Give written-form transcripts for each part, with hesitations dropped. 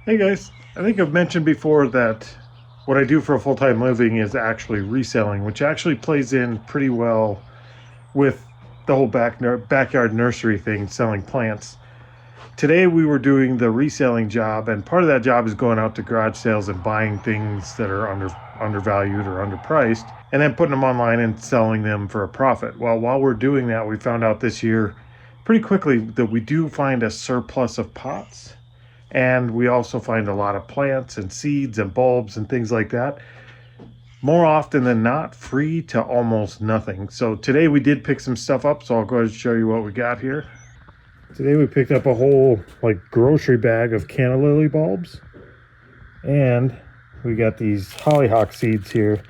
Hey guys, I think I've mentioned before that what I do for a full-time living is actually reselling, which actually plays in pretty well with the whole backyard nursery thing, selling plants. Today we were doing the reselling job, and part of that job is going out to garage sales and buying things that are undervalued or underpriced, and then putting them online and selling them for a profit. Well, while we're doing that, we found out this year pretty quickly that we do find a surplus of pots. And we also find a lot of plants and seeds and bulbs and things like that. More often than not, free to almost nothing. So today we did pick some stuff up, so I'll go ahead and show you what we got here. Today we picked up a whole grocery bag of canna lily bulbs. And we got these hollyhock seeds here.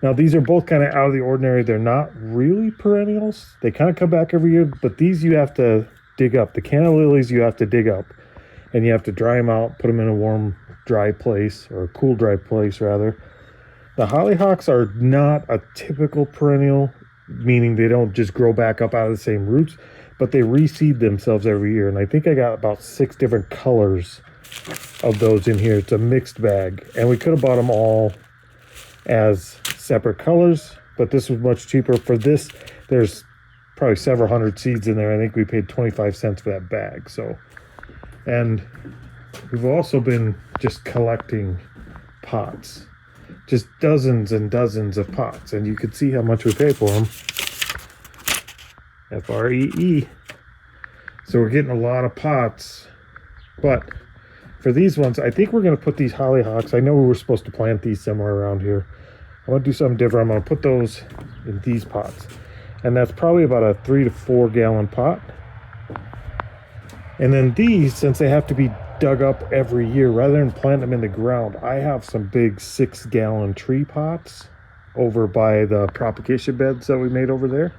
Now these are both kind of out of the ordinary. They're not really perennials. They kind of come back every year, but these you have to dig up. The canna lilies you have to dig up. And you have to dry them out, put them in a warm, dry place, or a cool, dry place, rather. The hollyhocks are not a typical perennial, meaning they don't just grow back up out of the same roots, but they reseed themselves every year. And I think I got about 6 different colors of those in here. It's a mixed bag. And we could have bought them all as separate colors, but this was much cheaper. For this, there's probably several hundred seeds in there. I think we paid 25 cents for that bag. And we've also been just collecting pots, just dozens and dozens of pots, and you can see how much we pay for them. FREE. So we're getting a lot of pots, but for these ones, I think we're going to put these hollyhocks. I know we were supposed to plant these somewhere around here. I want to do something different. I'm going to put those in these pots, and that's probably about a 3 to 4 gallon pot. And then these, since they have to be dug up every year, rather than plant them in the ground, I have some big 6-gallon tree pots over by the propagation beds that we made over there.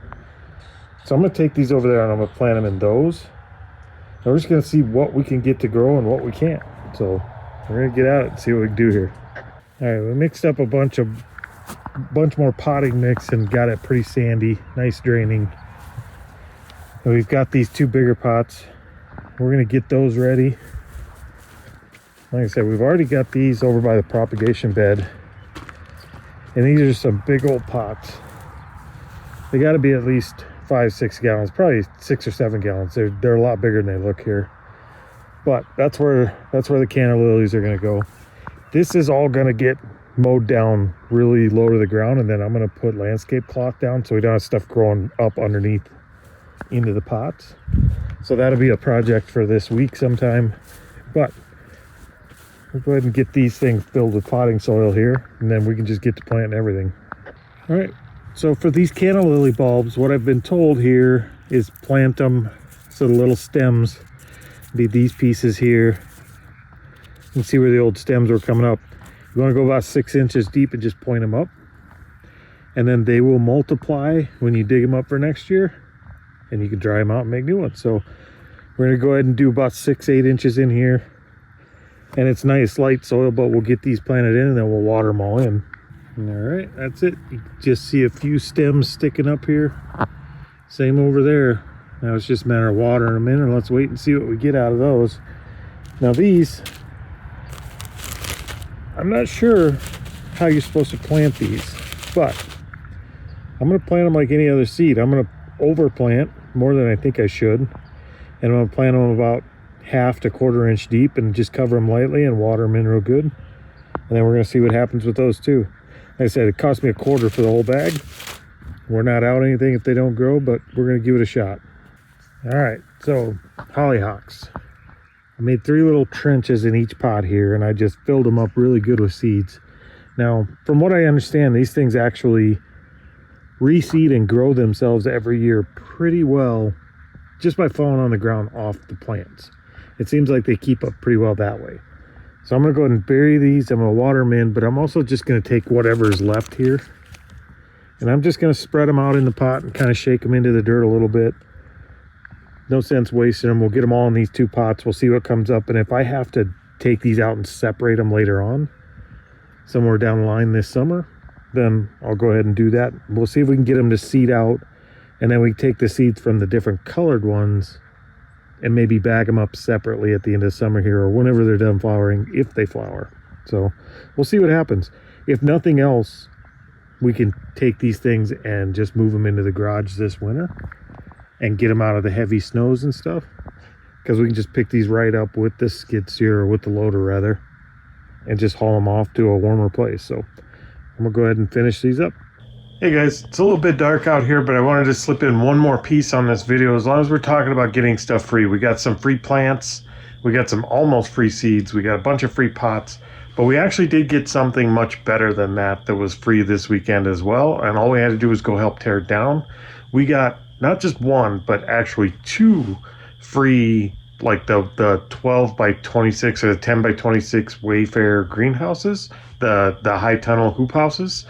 So I'm going to take these over there and I'm going to plant them in those. And we're just going to see what we can get to grow and what we can't. So we're going to get at it and see what we can do here. All right, we mixed up a bunch more potting mix and got it pretty sandy, nice draining. And we've got these 2 bigger pots. We're going to get those ready. Like I said, we've already got these over by the propagation bed. And these are some big old pots. They got to be at least 5-6 gallons, probably 6 or 7 gallons. They're a lot bigger than they look here. But that's where the canna lilies are going to go. This is all going to get mowed down really low to the ground, and then I'm going to put landscape cloth down so we don't have stuff growing up underneath into the pots. So that'll be a project for this week sometime. But we'll go ahead and get these things filled with potting soil here, and then we can just get to planting everything. All right, so for these canna lily bulbs, what I've been told here is plant them so the little stems be these pieces here. You can see where the old stems were coming up. You want to go about 6 inches deep and just point them up, and then they will multiply when you dig them up for next year, and you can dry them out and make new ones. So we're going to go ahead and do about 6-8 inches in here, and it's nice light soil, but we'll get these planted in and then we'll water them all in. All right, that's it. You can just see a few stems sticking up here. Same over there. Now it's just a matter of watering them in, and let's wait and see what we get out of those. Now these, I'm not sure how you're supposed to plant these, but I'm going to plant them like any other seed. I'm going to overplant more than I think I should, and I'm going to plant them about 1/2 to 1/4 inch deep and just cover them lightly and water them in real good, and then we're going to see what happens with those too. Like I said, it cost me $1/4 for the whole bag. We're not out anything if they don't grow, but we're going to give it a shot. All right, so hollyhocks, I made 3 little trenches in each pot here, and I just filled them up really good with seeds. Now from what I understand, these things actually reseed and grow themselves every year pretty well just by falling on the ground off the plants. It seems like they keep up pretty well that way. So I'm going to go ahead and bury these. I'm going to water them in, but I'm also just going to take whatever is left here, and I'm just going to spread them out in the pot and kind of shake them into the dirt a little bit. No sense wasting them. We'll get them all in these 2 pots. We'll see what comes up, and if I have to take these out and separate them later on somewhere down the line this summer, then I'll go ahead and do that. We'll see if we can get them to seed out, and then we take the seeds from the different colored ones and maybe bag them up separately at the end of summer here, or whenever they're done flowering, if they flower. So we'll see what happens. If nothing else, we can take these things and just move them into the garage this winter and get them out of the heavy snows and stuff, because we can just pick these right up with the skid steer, or with the loader rather, and just haul them off to a warmer place. So I'm gonna go ahead and finish these up. Hey guys, it's a little bit dark out here, but I wanted to slip in one more piece on this video. As long as we're talking about getting stuff free, we got some free plants, we got some almost free seeds, we got a bunch of free pots, but we actually did get something much better than that that was free this weekend as well, and all we had to do was go help tear it down. We got not just one, but actually two free, like the 12 by 26 or the 10 by 26 Wayfair greenhouses, the high tunnel hoop houses.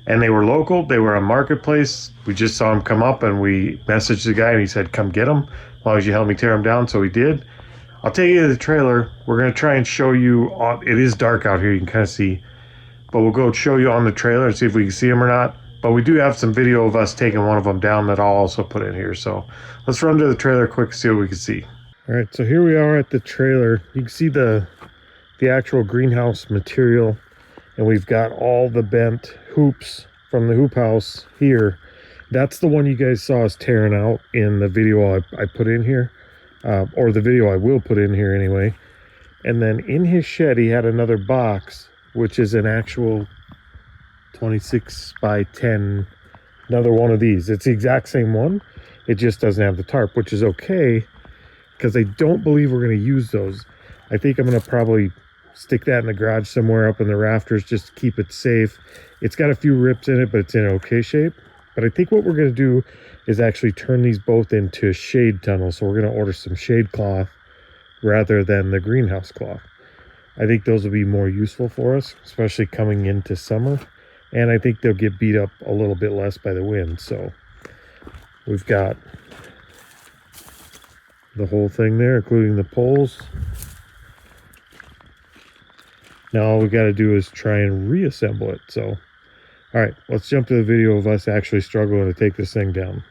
And they were local, they were on Marketplace. We just saw them come up and we messaged the guy and he said, come get them as long as you help me tear them down. So we did. I'll take you to the trailer. We're gonna try and show you, it is dark out here, you can kind of see, but we'll go show you on the trailer and see if we can see them or not. But we do have some video of us taking one of them down that I'll also put in here. So let's run to the trailer quick, see what we can see. All right, so here we are at the trailer. You can see the actual greenhouse material, and we've got all the bent hoops from the hoop house here. That's the one you guys saw us tearing out in the video I put in here, or the video I will put in here anyway. And then in his shed, he had another box, which is an actual 26 by 10, another one of these. It's the exact same one. It just doesn't have the tarp, which is okay, because I don't believe we're going to use those. I think I'm going to probably stick that in the garage somewhere up in the rafters just to keep it safe. It's got a few rips in it, but it's in okay shape. But I think what we're going to do is actually turn these both into shade tunnels. So we're going to order some shade cloth rather than the greenhouse cloth. I think those will be more useful for us, especially coming into summer. And I think they'll get beat up a little bit less by the wind. So we've got the whole thing there, including the poles. Now all we got to do is try and reassemble it. So, all right, let's jump to the video of us actually struggling to take this thing down.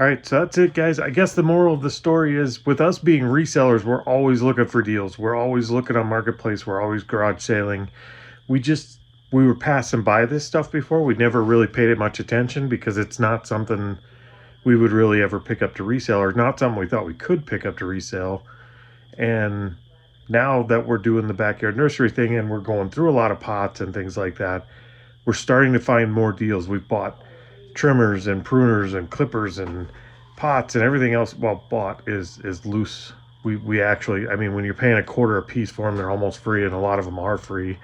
All right, so that's it, guys. I guess the moral of the story is with us being resellers, we're always looking for deals. We're always looking on Marketplace. We're always garage sailing. We just, we were passing by this stuff before. We never really paid it much attention because it's not something we would really ever pick up to resell, or not something we thought we could pick up to resell. And now that we're doing the backyard nursery thing and we're going through a lot of pots and things like that, we're starting to find more deals. We've bought trimmers and pruners and clippers and pots and everything else. Well, bought is loose. We actually, I mean, when you're paying $0.25 a piece for them, they're almost free, and a lot of them are free.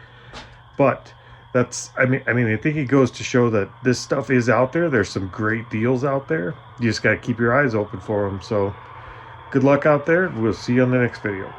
But that's, I think it goes to show that this stuff is out there. There's some great deals out there. You just got to keep your eyes open for them. So good luck out there. We'll see you on the next video.